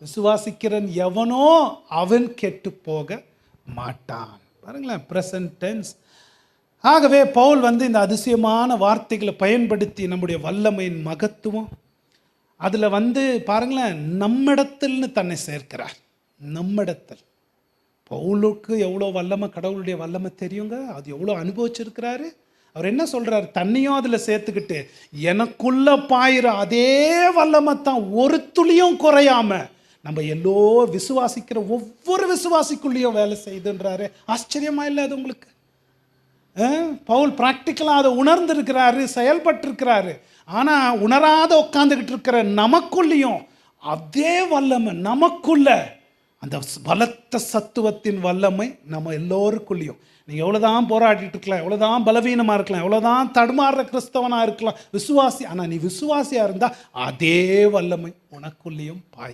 விசுவாசிக்கிறன் எவனோ அவன் கெட்டு போக மாட்டான். பாருங்களேன், ப்ரெசன்ட் டென்ஸ். ஆகவே பவுல் இந்த அதிசயமான வார்த்தைகளை பயன்படுத்தி நம்முடைய வல்லமையின் மகத்துவம் அதில் பாருங்களேன், நம்மிடத்தில்னு தன்னை சேர்க்கிறார். நம்மிடத்தில் பவுலுக்கு எவ்வளோ வல்லமை, கடவுளுடைய வல்லமை தெரியுங்க. அது எவ்வளோ அனுபவிச்சிருக்கிறாரு. அவர் என்ன சொல்கிறார், தண்ணியும் அதில் சேர்த்துக்கிட்டு எனக்குள்ள பாயிற அதே வல்லமை தான் ஒரு துளியும் குறையாம நம்ம விசுவாசிக்கிற ஒவ்வொரு விசுவாசிக்குள்ளேயும் வேலை செய்துன்றாரு. ஆச்சரியமா இல்லை அது உங்களுக்கு? பவுல் ப்ராக்டிக்கலாக அதை உணர்ந்திருக்கிறாரு, செயல்பட்டிருக்கிறாரு. ஆனால் உணராத உட்காந்துக்கிட்டு இருக்கிற நமக்குள்ளேயும் அதே வல்லமை, நமக்குள்ள அந்த பலத்த சத்துவத்தின் வல்லமை நம்ம எல்லோருக்குள்ளேயும். நீங்கள் எவ்வளோதான் போராடிட்டு இருக்கலாம், எவ்வளோதான் பலவீனமாக இருக்கலாம், எவ்வளோதான் தடுமாறுற கிறிஸ்தவனாக இருக்கலாம், விசுவாசி, ஆனால் நீ விசுவாசியாக இருந்தால் அதே வல்லமை உனக்குள்ளேயும் பாய்.